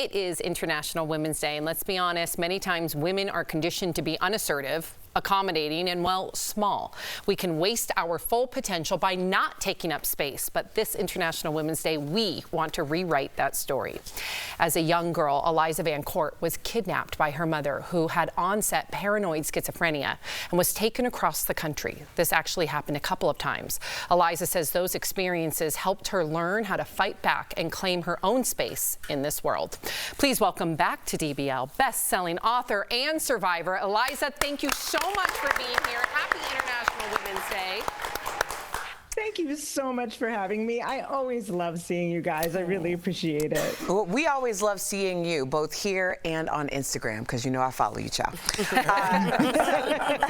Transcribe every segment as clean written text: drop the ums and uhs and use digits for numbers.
It is International Women's Day, and let's be honest, many times women are conditioned to be unassertive, accommodating, and, well, small. We can waste our full potential by not taking up space, but this International Women's Day, we want to rewrite that story. As a young girl, Eliza VanCort was kidnapped by her mother, who had onset paranoid schizophrenia and was taken across the country. This actually happened a couple of times. Eliza says those experiences helped her learn how to fight back and claim her own space in this world. Please welcome back to DBL best-selling author and survivor, Eliza. Thank you so much for being here. Happy International Women's Day. Thank you so much for having me. I always love seeing you guys. I really appreciate it. Well, we always love seeing you, both here and on Instagram, because you know I follow you, child.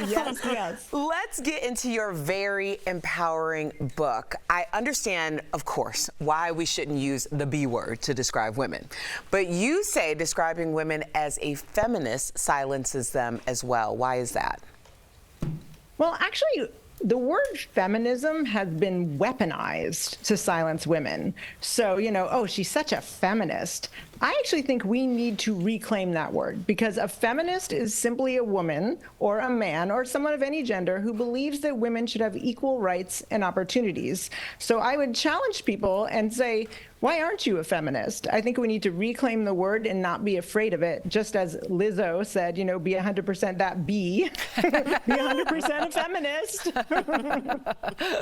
Yes. Let's get into your very empowering book. I understand, of course, why we shouldn't use the B word to describe women. But you say describing women as a feminist silences them as well. Why is that? Well, actually, the word feminism has been weaponized to silence women. So, oh, she's such a feminist. I actually think we need to reclaim that word, because a feminist is simply a woman or a man or someone of any gender who believes that women should have equal rights and opportunities. So I would challenge people and say, why aren't you a feminist? I think we need to reclaim the word and not be afraid of it. Just as Lizzo said, be 100% that B, be 100% a feminist.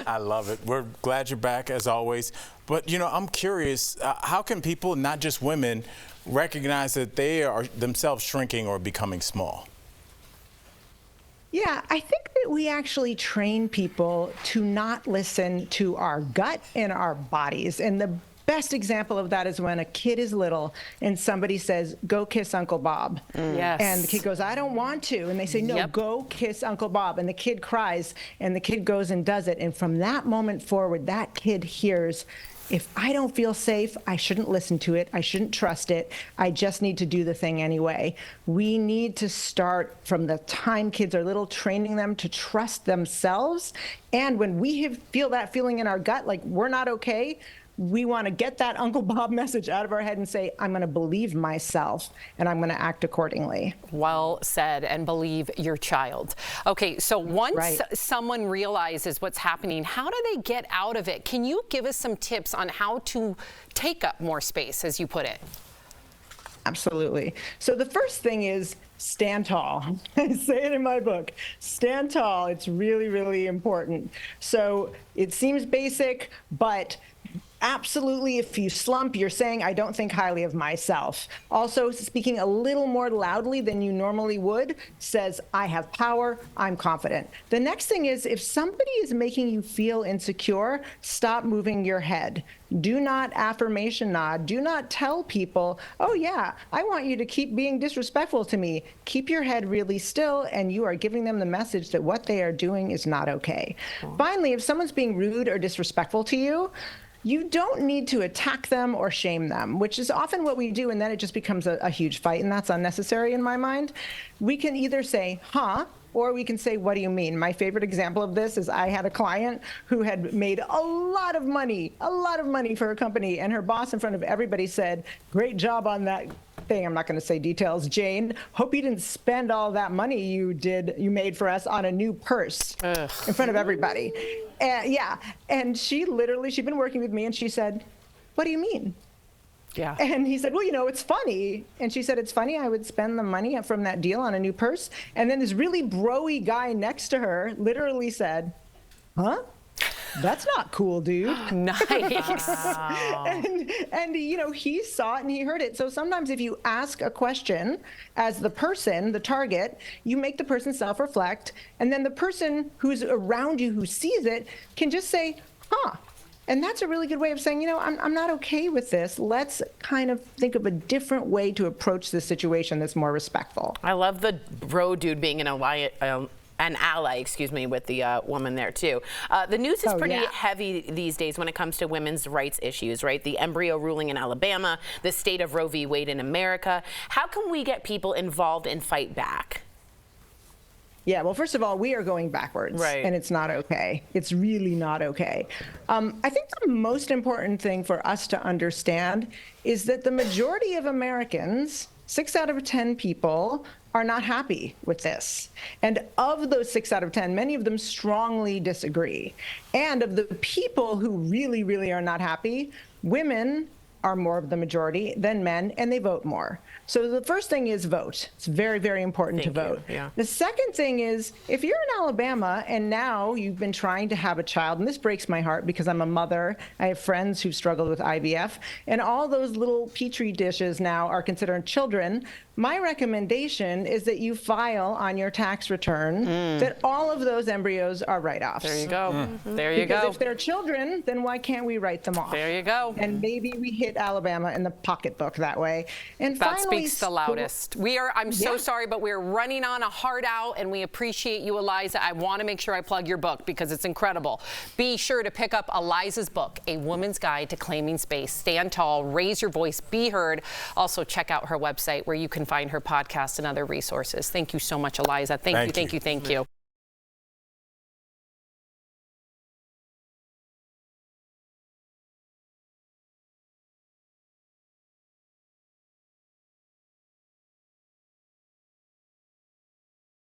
I love it. We're glad you're back, as always. But, I'm curious, how can people, not just women, recognize that they are themselves shrinking or becoming small? Yeah, I think that we actually train people to not listen to our gut and our bodies. And the best example of that is when a kid is little and somebody says, go kiss Uncle Bob. Yes. And the kid goes, I don't want to. And they say, no, go kiss Uncle Bob. And the kid cries and the kid goes and does it. And from that moment forward, that kid hears, if I don't feel safe, I shouldn't listen to it. I shouldn't trust it. I just need to do the thing anyway. We need to start from the time kids are little, training them to trust themselves. And when we feel that feeling in our gut, like we're not okay, we want to get that Uncle Bob message out of our head and say, I'm going to believe myself and I'm going to act accordingly. Well said, and believe your child. Okay, so once someone realizes what's happening, how do they get out of it? Can you give us some tips on how to take up more space, as you put it? Absolutely. So the first thing is stand tall. I say it in my book, stand tall. It's really, really important. So it seems basic, but absolutely, if you slump, you're saying, I don't think highly of myself. Also, speaking a little more loudly than you normally would says, I have power, I'm confident. The next thing is, if somebody is making you feel insecure, stop moving your head. Do not affirmation nod. Do not tell people, oh yeah, I want you to keep being disrespectful to me. Keep your head really still, and you are giving them the message that what they are doing is not okay. Finally, if someone's being rude or disrespectful to you, you don't need to attack them or shame them, which is often what we do, and then it just becomes a huge fight, and that's unnecessary in my mind. We can either say, huh, or we can say, what do you mean? My favorite example of this is I had a client who had made a lot of money for her company, and her boss in front of everybody said, great job on that thing. I'm not going to say details. Jane, hope you didn't spend all that money you made for us on a new purse in front of everybody. And she'd been working with me, and she said, what do you mean? Yeah. And he said, well, it's funny. And she said, it's funny I would spend the money from that deal on a new purse. And then this really bro-y guy next to her literally said, huh? That's not cool, dude. Nice. Wow. And he saw it and he heard it. So sometimes if you ask a question as the person, the target, you make the person self-reflect, and then the person who's around you who sees it can just say, huh. And that's a really good way of saying, I'm not okay with this. Let's kind of think of a different way to approach this situation that's more respectful. I love the bro dude being an ally, with the woman there too. The news is pretty heavy these days when it comes to women's rights issues, right? The embryo ruling in Alabama, the state of Roe v. Wade in America. How can we get people involved and fight back? Yeah, well, first of all, we are going backwards, Right. and it's not okay. It's really not okay. I think the most important thing for us to understand is that the majority of Americans, 6 out of 10 people, are not happy with this. And of those 6 out of 10, many of them strongly disagree. And of the people who really, really are not happy, women are more of the majority than men, and they vote more. So the first thing is vote. It's very, very important to vote. Yeah. The second thing is, if you're in Alabama and now you've been trying to have a child, and this breaks my heart because I'm a mother, I have friends who've struggled with IVF, and all those little petri dishes now are considered children, my recommendation is that you file on your tax return that all of those embryos are write-offs. There you go. There you Because go. if they're children, then why can't we write them off? There you go. And maybe we hit Alabama in the pocketbook that way. And That finally, speaks the loudest. I'm so sorry, but we're running on a hard out, and we appreciate you, Eliza. I want to make sure I plug your book because it's incredible. Be sure to pick up Eliza's book, A Woman's Guide to Claiming Space. Stand tall, raise your voice, be heard. Also, check out her website where you can find her podcast and other resources. Thank you so much, Eliza. Thank you.